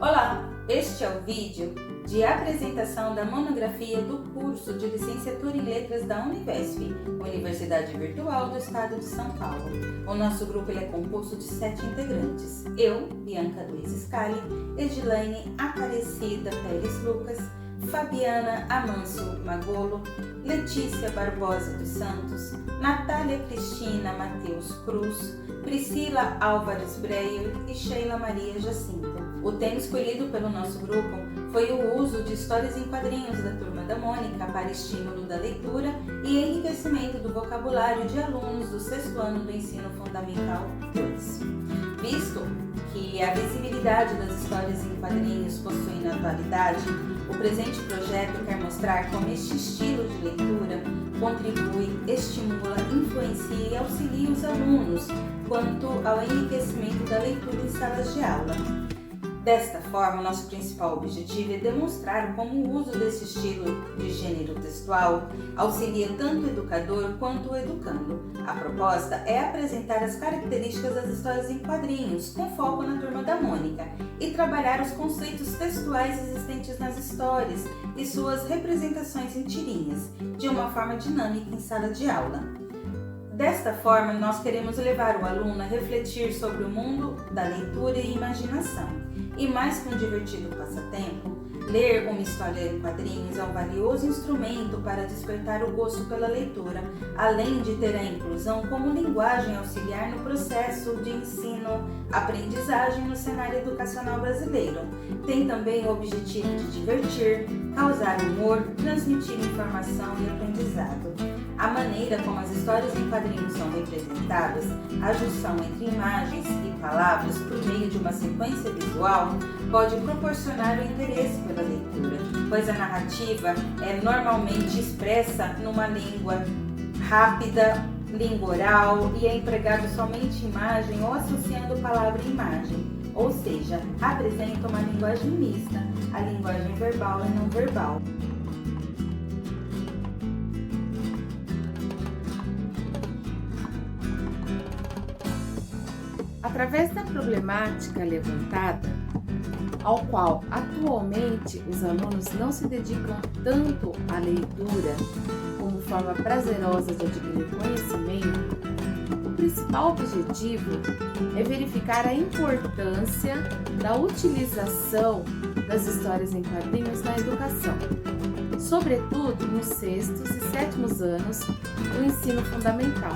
Olá, este é o vídeo de apresentação da monografia do curso de Licenciatura em Letras da Univesp, Universidade Virtual do Estado de São Paulo. O nosso grupo é composto de 7 integrantes. Eu, Bianca Luiz Scali, Edilaine Aparecida Pérez Lucas, Fabiana Amâncio Magolo, Letícia Barbosa dos Santos, Natália Cristina Mateus Cruz, Priscila Álvares Breyer e Sheila Maria Jacinto. O tema escolhido pelo nosso grupo foi o uso de histórias em quadrinhos da Turma da Mônica para estímulo da leitura e enriquecimento do vocabulário de alunos do 6º ano do Ensino Fundamental 2. Visto que a visibilidade das histórias em quadrinhos possui na atualidade, o presente projeto quer mostrar como este estilo de leitura contribui, estimula, influencia e auxilia os alunos quanto ao enriquecimento da leitura em salas de aula. Desta forma, nosso principal objetivo é demonstrar como o uso desse estilo de gênero textual auxilia tanto o educador quanto o educando. A proposta é apresentar as características das histórias em quadrinhos, com foco na Turma da Mônica, e trabalhar os conceitos textuais existentes nas histórias e suas representações em tirinhas, de uma forma dinâmica em sala de aula. Desta forma, nós queremos levar o aluno a refletir sobre o mundo da leitura e imaginação. E mais que um divertido passatempo, ler uma história em quadrinhos é um valioso instrumento para despertar o gosto pela leitura, além de ter a inclusão como linguagem auxiliar no processo de ensino-aprendizagem no cenário educacional brasileiro. Tem também o objetivo de divertir, causar humor, transmitir informação e aprendizado. A maneira como as histórias em quadrinhos são representadas, a junção entre imagens e palavras por meio de uma sequência visual, pode proporcionar o interesse pela leitura, pois a narrativa é normalmente expressa numa língua rápida, língua oral, e é empregado somente imagem ou associando palavra e imagem, ou seja, apresenta uma linguagem mista, a linguagem verbal e não verbal. Através da problemática levantada, ao qual atualmente os alunos não se dedicam tanto à leitura como forma prazerosa de adquirir conhecimento, o principal objetivo é verificar a importância da utilização das histórias em quadrinhos na educação, sobretudo nos 6º e 7º anos do ensino fundamental.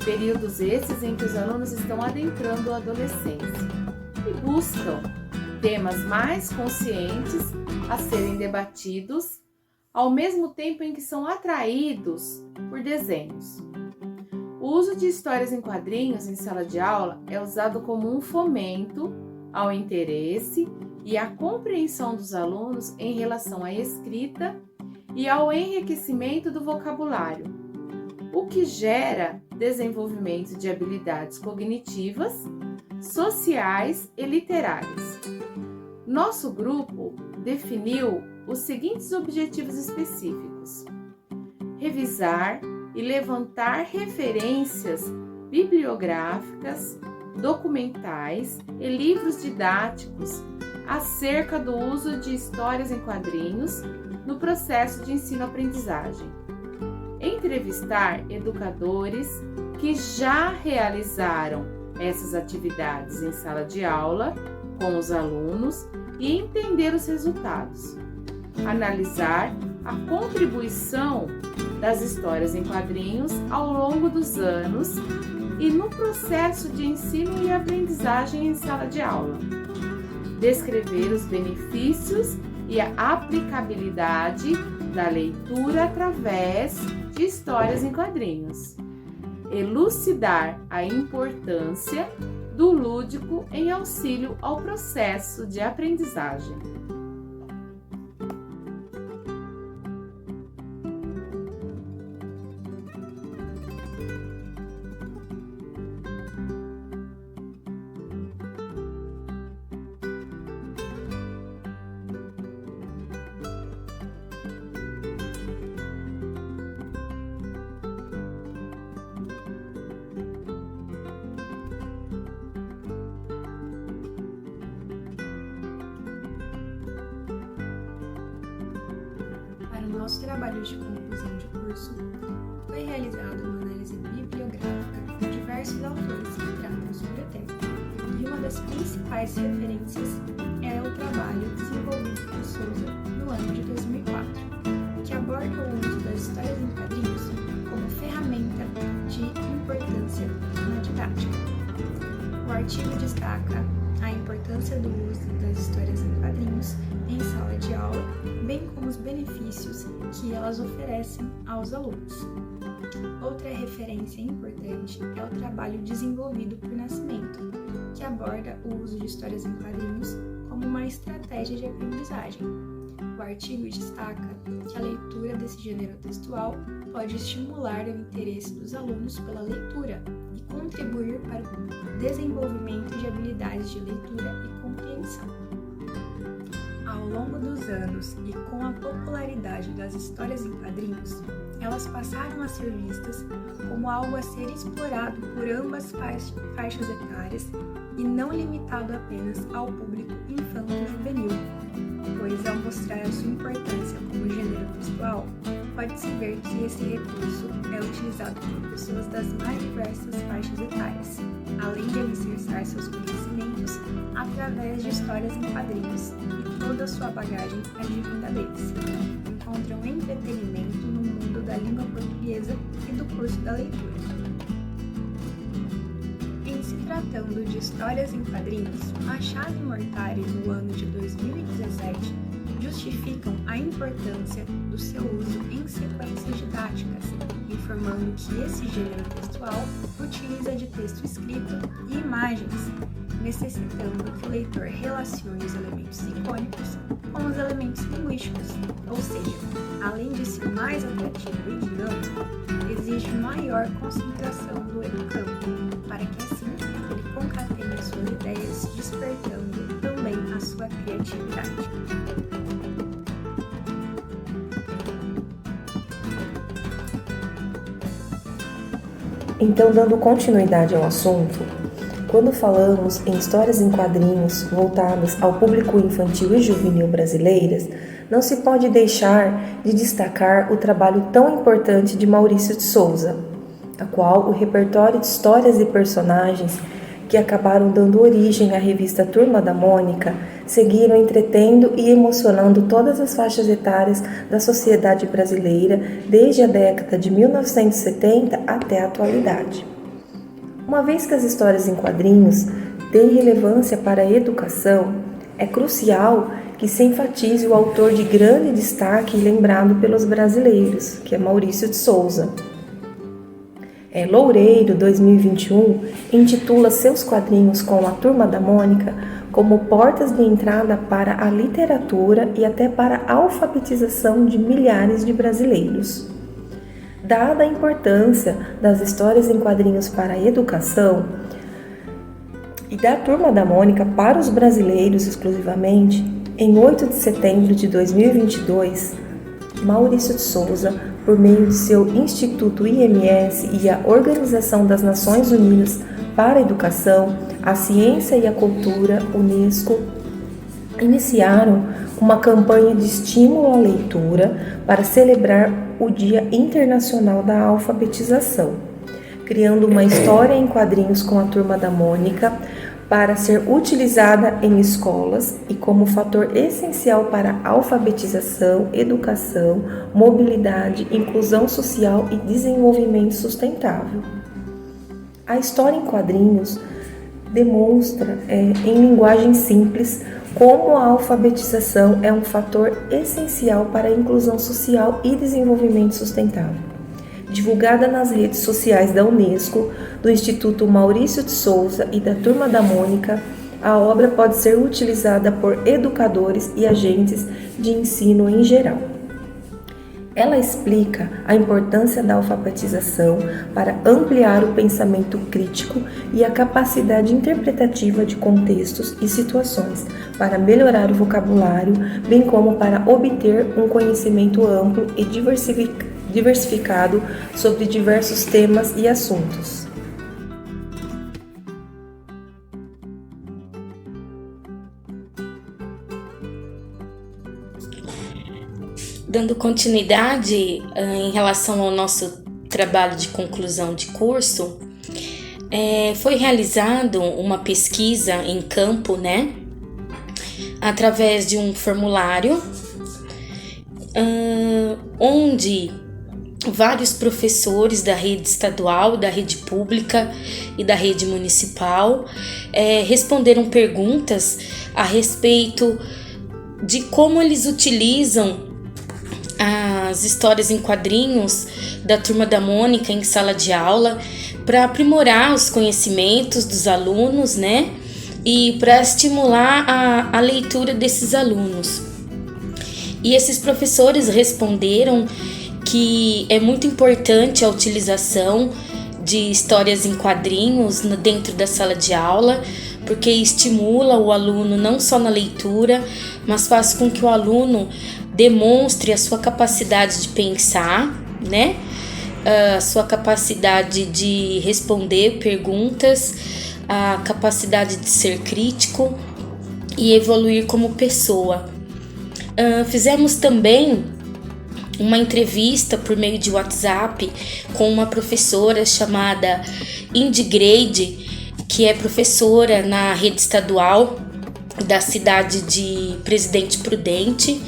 Períodos esses em que os alunos estão adentrando a adolescência e buscam temas mais conscientes a serem debatidos, ao mesmo tempo em que são atraídos por desenhos. O uso de histórias em quadrinhos em sala de aula é usado como um fomento ao interesse e à compreensão dos alunos em relação à escrita e ao enriquecimento do vocabulário, o que gera desenvolvimento de habilidades cognitivas, sociais e literárias. Nosso grupo definiu os seguintes objetivos específicos: revisar e levantar referências bibliográficas, documentais e livros didáticos acerca do uso de histórias em quadrinhos no processo de ensino-aprendizagem. Entrevistar educadores que já realizaram essas atividades em sala de aula com os alunos e entender os resultados. Analisar a contribuição das histórias em quadrinhos ao longo dos anos e no processo de ensino e aprendizagem em sala de aula. Descrever os benefícios e a aplicabilidade da leitura através de histórias em quadrinhos. Elucidar a importância do lúdico em auxílio ao processo de aprendizagem. nosso trabalho de conclusão de curso, foi realizada uma análise bibliográfica de diversos autores que tratam sobre o tema, e uma das principais referências é o trabalho desenvolvido por Souza no ano de 2004, que aborda o uso das histórias em quadrinhos como ferramenta de importância na didática. O artigo destaca a importância do uso das histórias em quadrinhos em sala de aula, bem como os benefícios que elas oferecem aos alunos. Outra referência importante é o trabalho desenvolvido por Nascimento, que aborda o uso de histórias em quadrinhos como uma estratégia de aprendizagem. O artigo destaca que a leitura desse gênero textual pode estimular o interesse dos alunos pela leitura e contribuir para o desenvolvimento de habilidades de leitura e compreensão. Ao longo dos anos e com a popularidade das histórias em quadrinhos, elas passaram a ser vistas como algo a ser explorado por ambas faixas etárias e não limitado apenas ao público infanto-juvenil, pois ao mostrar a sua importância como gênero textual, pode-se ver que esse recurso é utilizado por pessoas das mais diversas faixas etárias, além de alicerçar seus conhecimentos através de histórias em quadrinhos, e toda a sua bagagem advinda deles. Encontram entretenimento no mundo da língua portuguesa e do curso da leitura. Em se tratando de histórias em quadrinhos, Machado e Mortari, no ano de 2017, justificam a importância do seu uso em sequências didáticas, informando que esse gênero textual utiliza de texto escrito e imagens, necessitando que o leitor relacione os elementos icônicos com os elementos linguísticos, ou seja, além de ser mais atrativo e dinâmico, exige maior concentração do educando, para que assim ele concatene suas ideias, despertando também a sua criatividade. Então, dando continuidade ao assunto, quando falamos em histórias em quadrinhos voltadas ao público infantil e juvenil brasileiras, não se pode deixar de destacar o trabalho tão importante de Maurício de Souza, a qual o repertório de histórias e personagens que acabaram dando origem à revista Turma da Mônica seguiram entretendo e emocionando todas as faixas etárias da sociedade brasileira desde a década de 1970 até a atualidade. Uma vez que as histórias em quadrinhos têm relevância para a educação, é crucial que se enfatize o autor de grande destaque lembrado pelos brasileiros, que é Maurício de Souza. Loureiro 2021 intitula seus quadrinhos com a Turma da Mônica como portas de entrada para a literatura e até para a alfabetização de milhares de brasileiros. Dada a importância das histórias em quadrinhos para a educação e da Turma da Mônica para os brasileiros exclusivamente, em 8 de setembro de 2022, Maurício de Souza, por meio de seu Instituto IMS e a Organização das Nações Unidas para a Educação, a Ciência e a Cultura, UNESCO, iniciaram uma campanha de estímulo à leitura para celebrar o Dia Internacional da Alfabetização, criando uma história em quadrinhos com a Turma da Mônica para ser utilizada em escolas e como fator essencial para alfabetização, educação, mobilidade, inclusão social e desenvolvimento sustentável. A história em quadrinhos demonstra, em linguagem simples, como a alfabetização é um fator essencial para a inclusão social e desenvolvimento sustentável. Divulgada nas redes sociais da UNESCO, do Instituto Maurício de Souza e da Turma da Mônica, a obra pode ser utilizada por educadores e agentes de ensino em geral. Ela explica a importância da alfabetização para ampliar o pensamento crítico e a capacidade interpretativa de contextos e situações, para melhorar o vocabulário, bem como para obter um conhecimento amplo e diversificado sobre diversos temas e assuntos. Dando continuidade em relação ao nosso trabalho de conclusão de curso, foi realizado uma pesquisa em campo, né? Através de um formulário, onde vários professores da rede estadual, da rede pública e da rede municipal responderam perguntas a respeito de como eles utilizam as histórias em quadrinhos da Turma da Mônica em sala de aula para aprimorar os conhecimentos dos alunos, né? E para estimular a leitura desses alunos. E esses professores responderam que é muito importante a utilização de histórias em quadrinhos dentro da sala de aula, porque estimula o aluno não só na leitura, mas faz com que o aluno demonstre a sua capacidade de pensar, né? A sua capacidade de responder perguntas, a capacidade de ser crítico e evoluir como pessoa. Fizemos também uma entrevista por meio de WhatsApp com uma professora chamada Indy Grade, que é professora na rede estadual da cidade de Presidente Prudente,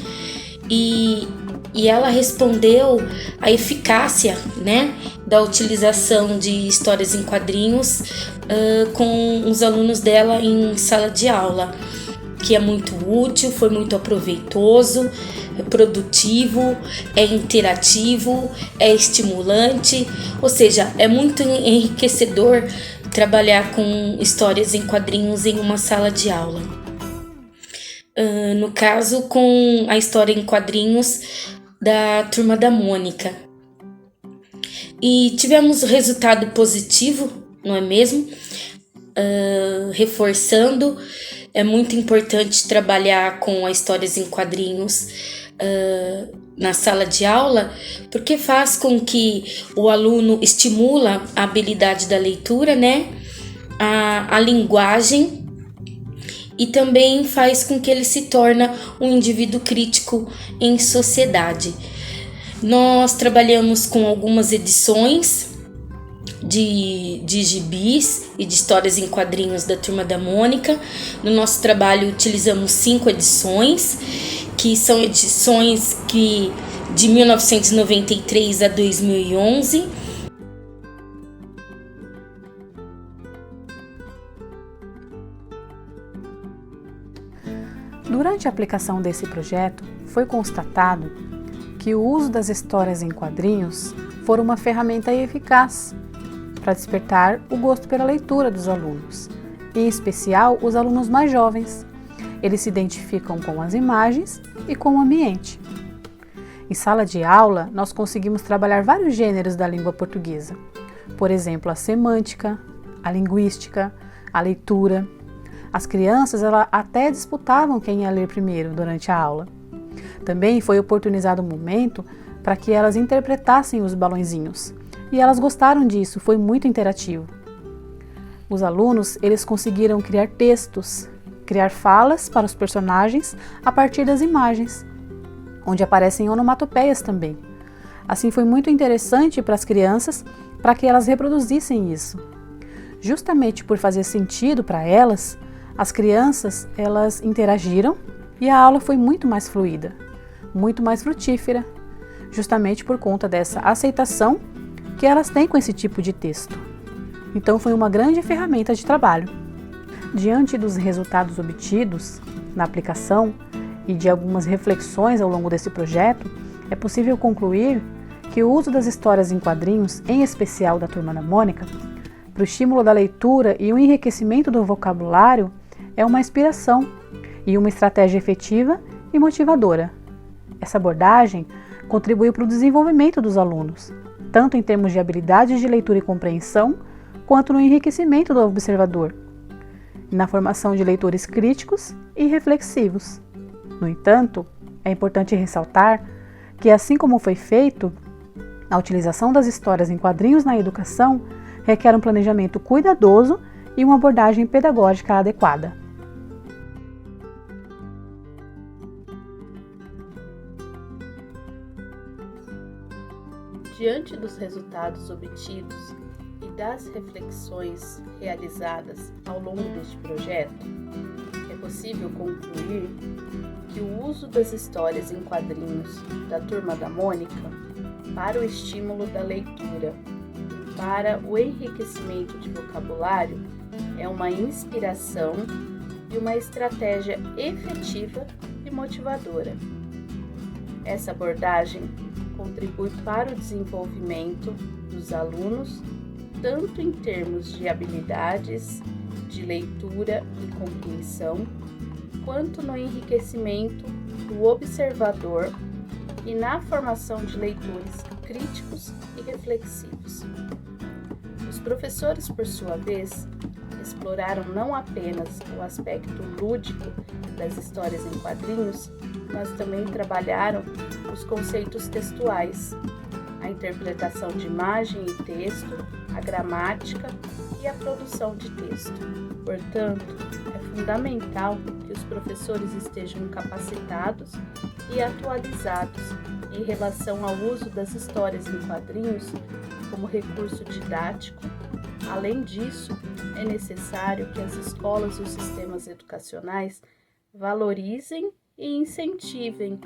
e ela respondeu a eficácia, né, da utilização de histórias em quadrinhos com os alunos dela em sala de aula, que é muito útil, foi muito proveitoso, é produtivo, é interativo, é estimulante, ou seja, é muito enriquecedor trabalhar com histórias em quadrinhos em uma sala de aula. No caso, com a história em quadrinhos da Turma da Mônica. E tivemos resultado positivo, não é mesmo? Reforçando, é muito importante trabalhar com as histórias em quadrinhos na sala de aula, porque faz com que o aluno estimula a habilidade da leitura, né? A linguagem, e também faz com que ele se torne um indivíduo crítico em sociedade. Nós trabalhamos com algumas edições de gibis e de histórias em quadrinhos da Turma da Mônica. No nosso trabalho utilizamos 5 edições, que são edições de 1993 a 2011. Durante a aplicação desse projeto, foi constatado que o uso das histórias em quadrinhos foi uma ferramenta eficaz para despertar o gosto pela leitura dos alunos, em especial os alunos mais jovens. Eles se identificam com as imagens e com o ambiente. Em sala de aula, nós conseguimos trabalhar vários gêneros da língua portuguesa, por exemplo, a semântica, a linguística, a leitura. As crianças até disputavam quem ia ler primeiro durante a aula. Também foi oportunizado um momento para que elas interpretassem os balõezinhos. E elas gostaram disso, foi muito interativo. Os alunos, eles conseguiram criar textos, criar falas para os personagens a partir das imagens, onde aparecem onomatopeias também. Assim foi muito interessante para as crianças, para que elas reproduzissem isso. Justamente por fazer sentido para elas, as crianças, elas interagiram e a aula foi muito mais fluida, muito mais frutífera, justamente por conta dessa aceitação que elas têm com esse tipo de texto. Então foi uma grande ferramenta de trabalho. Diante dos resultados obtidos na aplicação e de algumas reflexões ao longo desse projeto, é possível concluir que o uso das histórias em quadrinhos, em especial da Turma da Mônica, para o estímulo da leitura e o enriquecimento do vocabulário, é uma inspiração e uma estratégia efetiva e motivadora. Essa abordagem contribuiu para o desenvolvimento dos alunos, tanto em termos de habilidades de leitura e compreensão, quanto no enriquecimento do observador, e na formação de leitores críticos e reflexivos. No entanto, é importante ressaltar que, assim como foi feito, a utilização das histórias em quadrinhos na educação requer um planejamento cuidadoso e uma abordagem pedagógica adequada. Diante dos resultados obtidos e das reflexões realizadas ao longo deste projeto, é possível concluir que o uso das histórias em quadrinhos da Turma da Mônica para o estímulo da leitura e para o enriquecimento de vocabulário é uma inspiração e uma estratégia efetiva e motivadora. Essa abordagem contribui para o desenvolvimento dos alunos, tanto em termos de habilidades de leitura e compreensão, quanto no enriquecimento do observador e na formação de leitores críticos e reflexivos. Os professores, por sua vez, exploraram não apenas o aspecto lúdico das histórias em quadrinhos, mas também trabalharam os conceitos textuais, a interpretação de imagem e texto, a gramática e a produção de texto. Portanto, é fundamental que os professores estejam capacitados e atualizados em relação ao uso das histórias em quadrinhos como recurso didático. Além disso, é necessário que as escolas e os sistemas educacionais valorizem e incentivem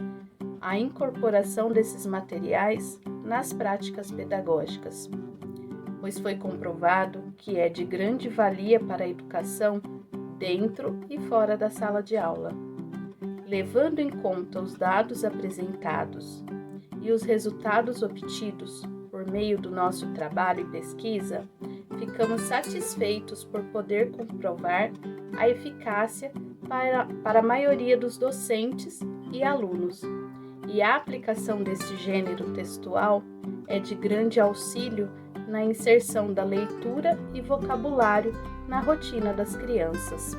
a incorporação desses materiais nas práticas pedagógicas, pois foi comprovado que é de grande valia para a educação dentro e fora da sala de aula. Levando em conta os dados apresentados e os resultados obtidos por meio do nosso trabalho e pesquisa, ficamos satisfeitos por poder comprovar a eficácia para a maioria dos docentes e alunos, e a aplicação deste gênero textual é de grande auxílio na inserção da leitura e vocabulário na rotina das crianças.